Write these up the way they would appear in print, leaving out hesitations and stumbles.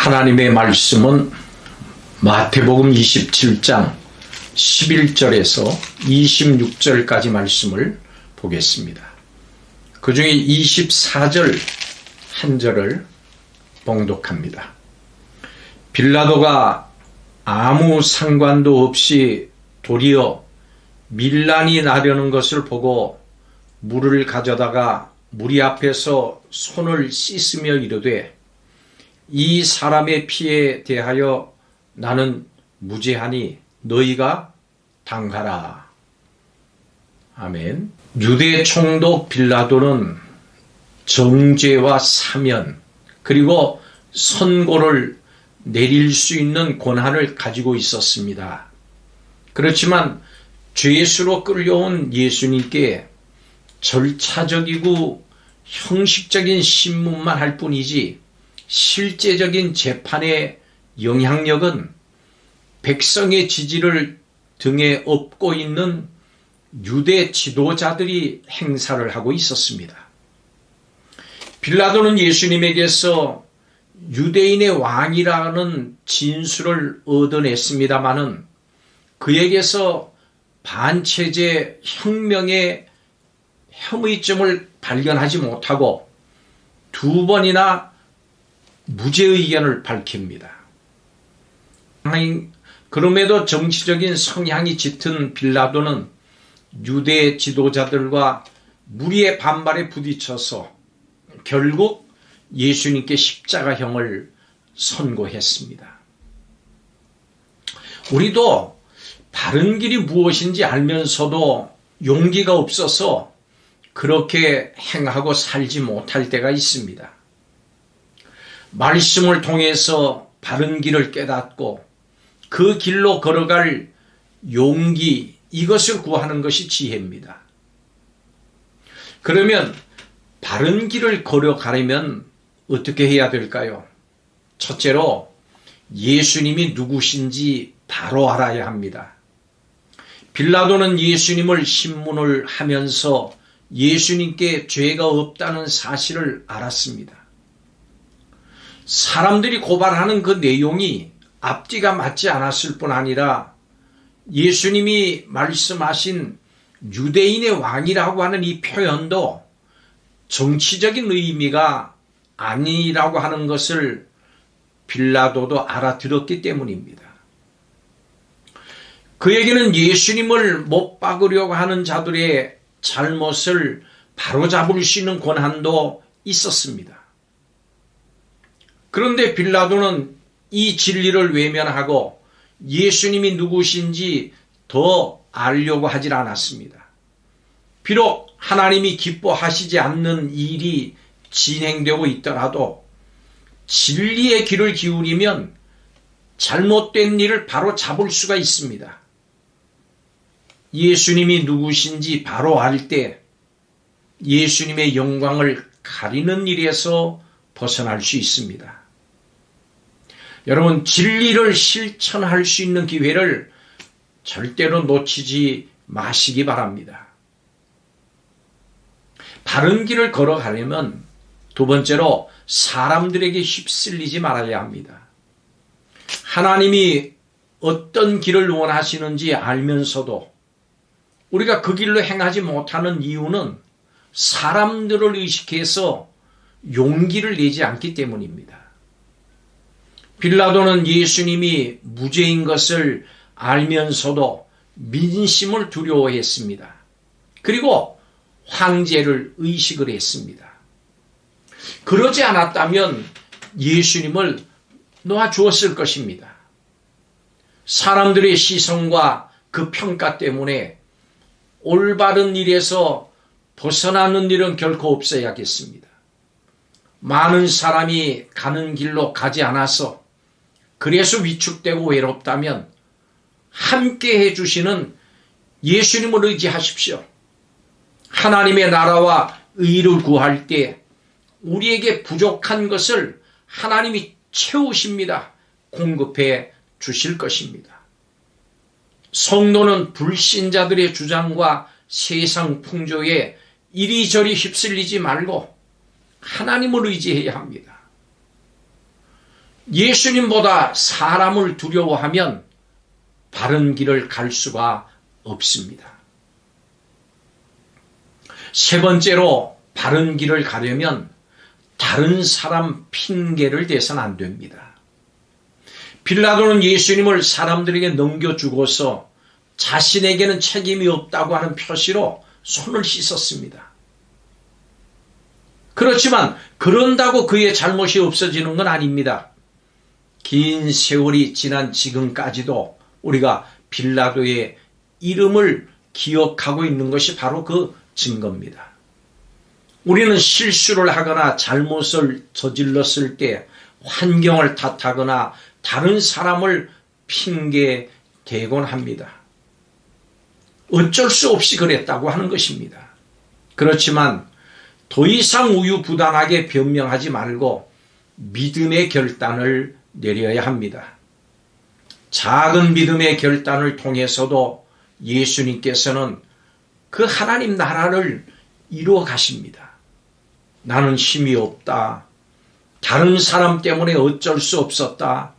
하나님의 말씀은 마태복음 27장 11절에서 26절까지 말씀을 보겠습니다. 그 중에 24절 한 절을 봉독합니다. 빌라도가 아무 상관도 없이 도리어 밀란이 나려는 것을 보고 물을 가져다가 무리 앞에서 손을 씻으며 이르되 이 사람의 피에 대하여 나는 무죄하니 너희가 당하라. 아멘. 유대 총독 빌라도는 정죄와 사면 그리고 선고를 내릴 수 있는 권한을 가지고 있었습니다. 그렇지만 죄수로 끌려온 예수님께 절차적이고 형식적인 신문만 할 뿐이지 실제적인 재판의 영향력은 백성의 지지를 등에 업고 있는 유대 지도자들이 행사를 하고 있었습니다. 빌라도는 예수님에게서 유대인의 왕이라는 진술을 얻어냈습니다마는 그에게서 반체제 혁명의 혐의점을 발견하지 못하고 두 번이나 무죄 의견을 밝힙니다. 그럼에도 정치적인 성향이 짙은 빌라도는 유대 지도자들과 무리의 반발에 부딪혀서 결국 예수님께 십자가형을 선고했습니다. 우리도 바른 길이 무엇인지 알면서도 용기가 없어서 그렇게 행하고 살지 못할 때가 있습니다. 말씀을 통해서 바른 길을 깨닫고 그 길로 걸어갈 용기, 이것을 구하는 것이 지혜입니다. 그러면 바른 길을 걸어가려면 어떻게 해야 될까요? 첫째로 예수님이 누구신지 바로 알아야 합니다. 빌라도는 예수님을 신문을 하면서 예수님께 죄가 없다는 사실을 알았습니다. 사람들이 고발하는 그 내용이 앞뒤가 맞지 않았을 뿐 아니라 예수님이 말씀하신 유대인의 왕이라고 하는 이 표현도 정치적인 의미가 아니라고 하는 것을 빌라도도 알아들었기 때문입니다. 그에게는 예수님을 못 박으려고 하는 자들의 잘못을 바로잡을 수 있는 권한도 있었습니다. 그런데 빌라도는 이 진리를 외면하고 예수님이 누구신지 더 알려고 하질 않았습니다. 비록 하나님이 기뻐하시지 않는 일이 진행되고 있더라도 진리의 귀를 기울이면 잘못된 일을 바로 잡을 수가 있습니다. 예수님이 누구신지 바로 알 때 예수님의 영광을 가리는 일에서 벗어날 수 있습니다. 여러분, 진리를 실천할 수 있는 기회를 절대로 놓치지 마시기 바랍니다. 바른 길을 걸어가려면 두 번째로 사람들에게 휩쓸리지 말아야 합니다. 하나님이 어떤 길을 원하시는지 알면서도 우리가 그 길로 행하지 못하는 이유는 사람들을 의식해서 용기를 내지 않기 때문입니다. 빌라도는 예수님이 무죄인 것을 알면서도 민심을 두려워했습니다. 그리고 황제를 의식을 했습니다. 그러지 않았다면 예수님을 놓아주었을 것입니다. 사람들의 시선과 그 평가 때문에 올바른 일에서 벗어나는 일은 결코 없어야겠습니다. 많은 사람이 가는 길로 가지 않아서 그래서 위축되고 외롭다면 함께 해주시는 예수님을 의지하십시오. 하나님의 나라와 의를 구할 때 우리에게 부족한 것을 하나님이 채우십니다. 공급해 주실 것입니다. 성도는 불신자들의 주장과 세상 풍조에 이리저리 휩쓸리지 말고 하나님을 의지해야 합니다. 예수님보다 사람을 두려워하면 바른 길을 갈 수가 없습니다. 세 번째로 바른 길을 가려면 다른 사람 핑계를 대서는 안 됩니다. 빌라도는 예수님을 사람들에게 넘겨주고서 자신에게는 책임이 없다고 하는 표시로 손을 씻었습니다. 그렇지만 그런다고 그의 잘못이 없어지는 건 아닙니다. 긴 세월이 지난 지금까지도 우리가 빌라도의 이름을 기억하고 있는 것이 바로 그 증거입니다. 우리는 실수를 하거나 잘못을 저질렀을 때 환경을 탓하거나 다른 사람을 핑계 대곤 합니다. 어쩔 수 없이 그랬다고 하는 것입니다. 그렇지만 더 이상 우유부단하게 변명하지 말고 믿음의 결단을 내려야 합니다. 작은 믿음의 결단을 통해서도 예수님께서는 그 하나님 나라를 이루어 가십니다. 나는 힘이 없다. 다른 사람 때문에 어쩔 수 없었다.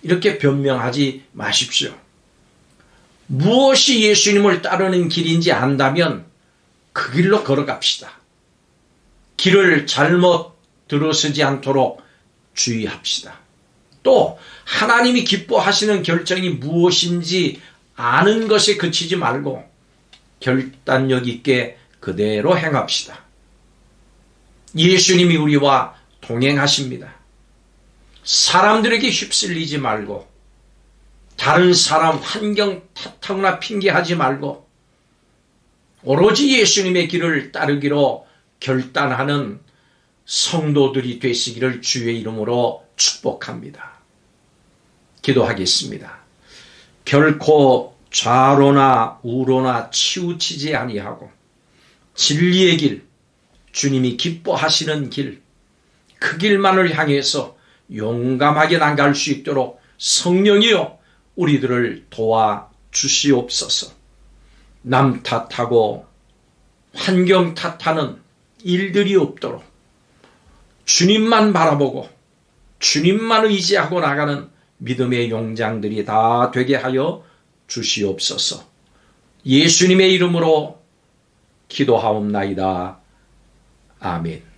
이렇게 변명하지 마십시오. 무엇이 예수님을 따르는 길인지 안다면 그 길로 걸어갑시다. 길을 잘못 들어서지 않도록 주의합시다. 또 하나님이 기뻐하시는 결정이 무엇인지 아는 것에 그치지 말고 결단력 있게 그대로 행합시다. 예수님이 우리와 동행하십니다. 사람들에게 휩쓸리지 말고 다른 사람 환경 탓하거나 핑계하지 말고 오로지 예수님의 길을 따르기로 결단하는 성도들이 되시기를 주의 이름으로 축복합니다. 기도하겠습니다. 결코 좌로나 우로나 치우치지 아니하고 진리의 길, 주님이 기뻐하시는 길, 그 길만을 향해서 용감하게 나갈 수 있도록 성령이여 우리들을 도와주시옵소서. 남 탓하고 환경 탓하는 일들이 없도록 주님만 바라보고 주님만 의지하고 나가는 믿음의 용장들이 다 되게 하여 주시옵소서. 예수님의 이름으로 기도하옵나이다. 아멘.